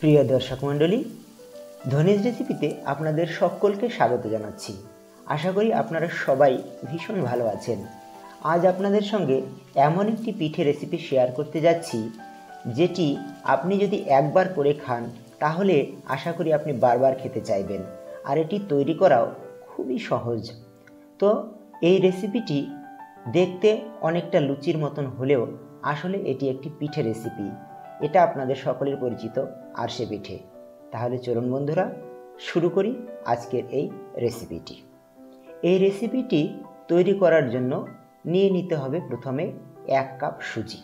প্রিয় দর্শক মণ্ডলী, ধনিজ রেসিপিতে আপনাদের সকলকে স্বাগত জানাচ্ছি। আশা করি আপনারা সবাই ভীষণ ভালো আছেন। আজ আপনাদের সঙ্গে এমন একটি পিঠে রেসিপি শেয়ার করতে যাচ্ছি যেটি আপনি যদি একবার করে খান তাহলে আশা করি আপনি বারবার খেতে চাইবেন। আর এটি তৈরি করাও খুবই সহজ। তো এই রেসিপিটি দেখতে অনেকটা লুচির মতন হলেও আসলে এটি একটি পিঠে রেসিপি। এটা আপনাদের সকলের পরিচিত আরশে পিঠে। তাহলে চলুন বন্ধুরা, শুরু করি আজকের এই রেসিপিটি। এই রেসিপিটি তৈরি করার জন্য নিয়ে নিতে হবে প্রথমে 1 কাপ সুজি।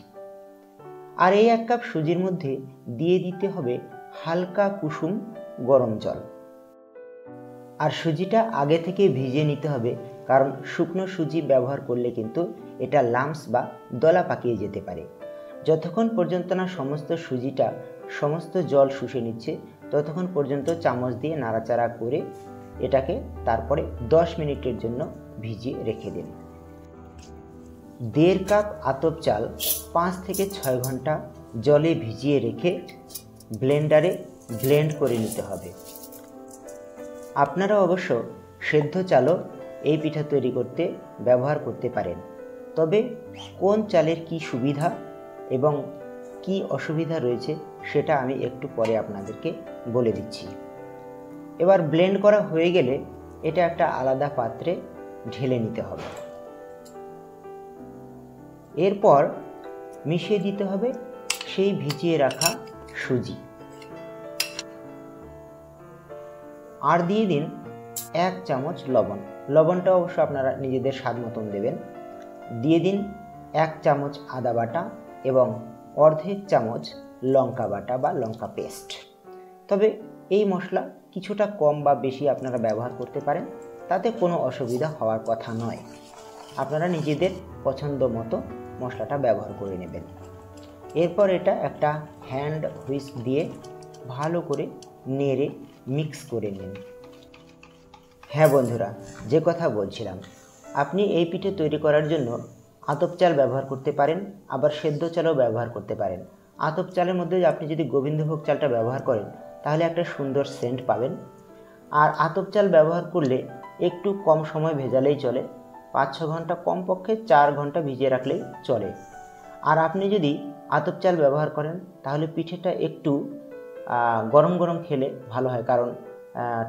আর এই 1 কাপ সুজির মধ্যে দিয়ে দিতে হবে হালকা কুসুম গরম জল। আর সুজিটা আগে থেকে ভিজিয়ে নিতে হবে, কারণ শুকনো সুজি ব্যবহার করলে কিন্তু এটা লাম্পস বা দলা পাকিয়ে যেতে পারে। যতক্ষণ পর্যন্ত না সমস্ত সুজিটা সমস্ত জল শুষে নিচ্ছে ততক্ষণ পর্যন্ত চামচ দিয়ে নাড়াচাড়া করে এটাকে তারপরে 10 মিনিটের জন্য ভিজিয়ে রেখে দিন। 1.5 কাপ আতপ চাল 5 থেকে 6 ঘন্টা জলে ভিজিয়ে রেখে ব্লেন্ডারে ব্লেন্ড করে নিতে হবে। আপনারা অবশ্য সেদ্ধ চালও এই পিঠা তৈরি করতে ব্যবহার করতে পারেন, তবে কোন চালের কি সুবিধা এবং কি অসুবিধা রয়েছে সেটা আমি একটু পরে আপনাদেরকে বলে দিচ্ছি। এবার ব্লেন্ড করা হয়ে গেলে এটা একটা আলাদা পাত্রে ঢেলে নিতে হবে। এরপর মিশিয়ে দিতে হবে সেই ভিজিয়ে রাখা সুজি। আর দিয়ে দিন 1 চামচ লবণ। লবণটা অবশ্য আপনারা নিজেদের স্বাদ মতন দেবেন। দিয়ে দিন 1 চামচ আদা বাটা এবং অর্ধেক চামচ লঙ্কা বাটা বা লঙ্কা পেস্ট। তবে এই মশলা কিছুটা কম বা বেশি আপনারা ব্যবহার করতে পারেন, তাতে কোনো অসুবিধা হওয়ার কথা নয়। আপনারা নিজেদের পছন্দ মতো মশলাটা ব্যবহার করে নেবেন। এরপর এটা একটা হ্যান্ড হুইস্ক দিয়ে ভালো করে নেড়ে মিক্স করে নিন। হ্যাঁ বন্ধুরা, যে কথা বলছিলাম, আপনি এই পিঠে তৈরি করার জন্য আতপ চাল ব্যবহার করতে পারেন, আবার সেদ্ধ চালও ব্যবহার করতে পারেন। আতপ চালের মধ্যে আপনি যদি গোবিন্দভোগ চালটা ব্যবহার করেন তাহলে একটা সুন্দর সেন্ট পাবেন। আর আতপ চাল ব্যবহার করলে একটু কম সময় ভেজালেই চলে, 5-6 ঘন্টা, কমপক্ষে 4 ঘন্টা ভিজিয়ে রাখলেই চলে। আর আপনি যদি আতপ চাল ব্যবহার করেন তাহলে পিঠেটা একটু গরম গরম খেলে ভালো হয়, কারণ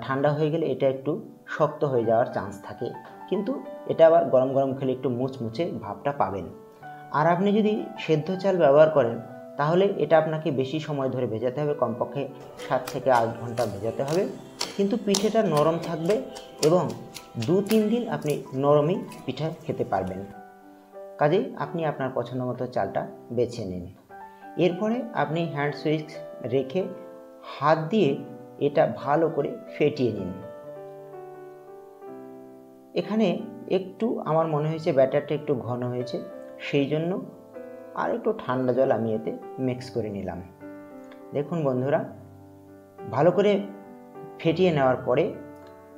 ঠান্ডা হয়ে গেলে এটা একটু শক্ত হয়ে যাওয়ার চান্স থাকে, কিন্তু এটা আবার গরম গরম খেলে একটু মুচমুচে ভাবটা পাবেন। আর আপনি যদি সেদ্ধ চাল ব্যবহার করেন তাহলে এটা আপনাকে বেশি সময় ধরে ভেজাতে হবে, কমপক্ষে 7 থেকে 8 ঘন্টা ভেজাতে হবে, কিন্তু পিঠেটা নরম থাকবে এবং 2-3 দিন আপনি নরমই পিঠা খেতে পারবেন। কাজেই আপনি আপনার পছন্দ মতো চালটা বেছে নিন। এরপরে আপনি হ্যান্ড হুইস্ক রেখে হাত দিয়ে এটা ভালো করে ফেটিয়ে নিন। এখানে একটু আমার মনে হয়েছে ব্যাটারটা একটু ঘন হয়েছে, সেই জন্য আর একটু ঠান্ডা জল আমি এতে মিক্স করে নিলাম। দেখুন বন্ধুরা, ভালো করে ফেটিয়ে নেওয়ার পরে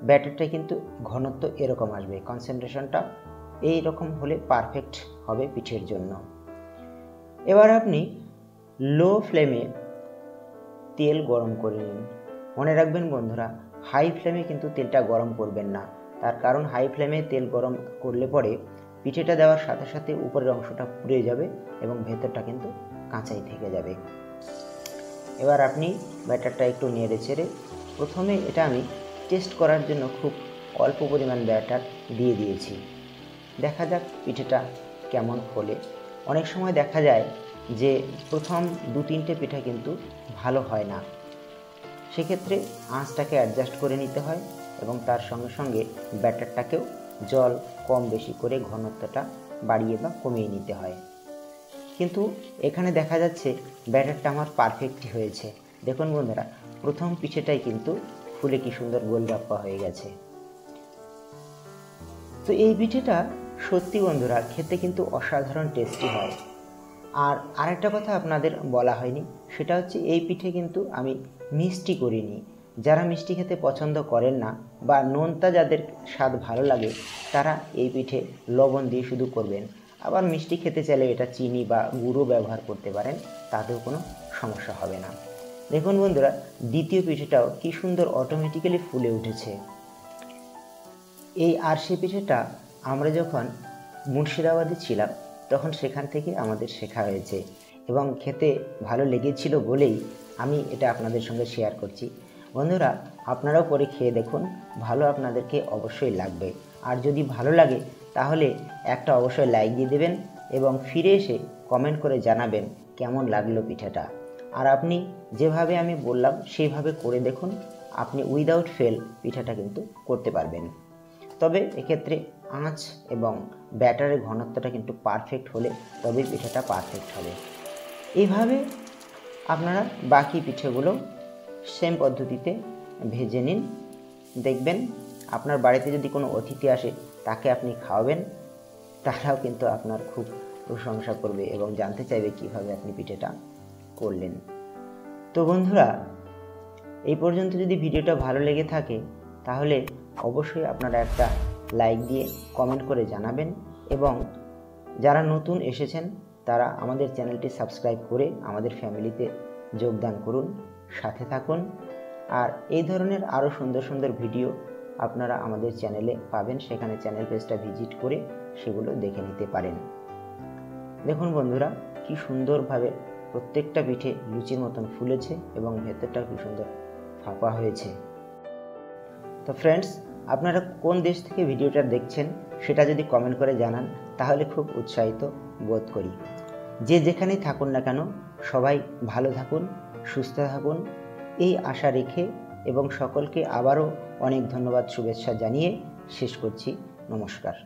ব্যাটারটা কিন্তু ঘনত্ব এরকম আসবে, কনসেন্ট্রেশনটা এই রকম হলে পারফেক্ট হবে পিঠের জন্য। এবার আপনি লো ফ্লেমে তেল গরম করে নিন। মনে রাখবেন বন্ধুরা, হাই ফ্লেমে কিন্তু তেলটা গরম করবেন না, তার কারণ হাই ফ্লেমে তেল গরম করলে পরে পিঠেটা দেওয়ার সাথে সাথে উপরের অংশটা পুড়ে যাবে এবং ভেতরটা কিন্তু কাঁচাই থেকে যাবে। এবার আপনি ব্যাটারটা একটু নেড়ে চেড়ে, প্রথমে এটা আমি টেস্ট করার জন্য খুব অল্প পরিমাণ ব্যাটার দিয়ে দিয়েছি। দেখা যাক পিঠেটা কেমন ফোলে। অনেক সময় দেখা যায় যে প্রথম 2-3টে পিঠা কিন্তু ভালো হয় না, সেক্ষেত্রে আঁচটাকে অ্যাডজাস্ট করে নিতে হয় এবং তার সঙ্গে সঙ্গে ব্যাটারটাকেও জল কম বেশি করে ঘনত্বটা বাড়িয়ে বা কমিয়ে নিতে হয়। কিন্তু এখানে দেখা যাচ্ছে ব্যাটারটা আমার পারফেক্টই হয়েছে। দেখুন বন্ধুরা, প্রথম পিঠেটাই কিন্তু ফুলে কি সুন্দর গোলগাপ্পা হয়ে গেছে। তো এই পিঠেটা সত্যি বন্ধুরা খেতে কিন্তু অসাধারণ টেস্টি হয়। আর আরেকটা কথা আপনাদের বলা হয়নি, সেটা হচ্ছে এই পিঠে কিন্তু আমি মিষ্টি করিনি। যারা মিষ্টি খেতে পছন্দ করেন না বা নোনতা যাদের স্বাদ ভালো লাগে তারা এই পিঠে লবণ দিয়ে শুধু করবেন। আবার মিষ্টি খেতে চাইলে এটা চিনি বা গুঁড়ো ব্যবহার করতে পারেন, তাতেও কোনো সমস্যা হবে না। দেখুন বন্ধুরা, দ্বিতীয় পিঠেটাও কি সুন্দর অটোমেটিক্যালি ফুলে উঠেছে। এই আরশি পিঠেটা আমরা যখন মুর্শিদাবাদে ছিলাম তখন সেখান থেকে আমাদের শেখা হয়েছে এবং খেতে ভালো লেগেছিল বলেই আমি এটা আপনাদের সঙ্গে শেয়ার করছি। বন্ধুরা, আপনারাও করে খেয়ে দেখুন, ভালো আপনাদেরকে অবশ্যই লাগবে। আর যদি ভালো লাগে তাহলে একটা অবশ্যই লাইক দিয়ে দেবেন এবং ফিরে এসে কমেন্ট করে জানাবেন কেমন লাগলো পিঠাটা। আর আপনি যেভাবে আমি বললাম সেইভাবে করে দেখুন, আপনি উইদাউট ফেল পিঠাটা কিন্তু করতে পারবেন। তবে এক্ষেত্রে আঁচ এবং ব্যাটারের ঘনত্বটা কিন্তু পারফেক্ট হলে তবেই পিঠাটা পারফেক্ট হবে। এইভাবে আপনারা বাকি পিঠেগুলো সেম পদ্ধতিতে ভেজে নিন। দেখবেন আপনার বাড়িতে যদি কোনো অতিথি আসে তাকে আপনি খাওয়াবেন, তারাও কিন্তু আপনার খুব প্রশংসা করবে এবং জানতে চাইবে কিভাবে আপনি পিঠেটা করলেন। তো বন্ধুরা, এই পর্যন্ত যদি ভিডিওটা ভালো লেগে থাকে তাহলে অবশ্যই আপনারা একটা লাইক দিয়ে কমেন্ট করে জানাবেন এবং যারা নতুন এসেছেন তারা আমাদের চ্যানেলটি সাবস্ক্রাইব করে আমাদের ফ্যামিলিতে যোগদান করুন, সাথে থাকুন। আর এই ধরনের আরও সুন্দর সুন্দর ভিডিও আপনারা আমাদের চ্যানেলে পাবেন, সেখানে চ্যানেল পেজটা ভিজিট করে সেগুলো দেখে নিতে পারেন। দেখুন বন্ধুরা, কি সুন্দরভাবে প্রত্যেকটা পিঠে লুচির মতন ফুলেছে এবং ভেতরটাও কি সুন্দর ফাঁপা হয়েছে। তো ফ্রেন্ডস, আপনারা কোন দেশ থেকে ভিডিওটা দেখছেন সেটা যদি কমেন্ট করে জানান তাহলে খুব উৎসাহিত বোধ করি। যে যেখানেই থাকুন না কেন সবাই ভালো থাকুন, সুস্থ থাকুন এই আশা রেখে এবং সকলকে আবারও অনেক ধন্যবাদ শুভেচ্ছা জানিয়ে শেষ করছি। নমস্কার।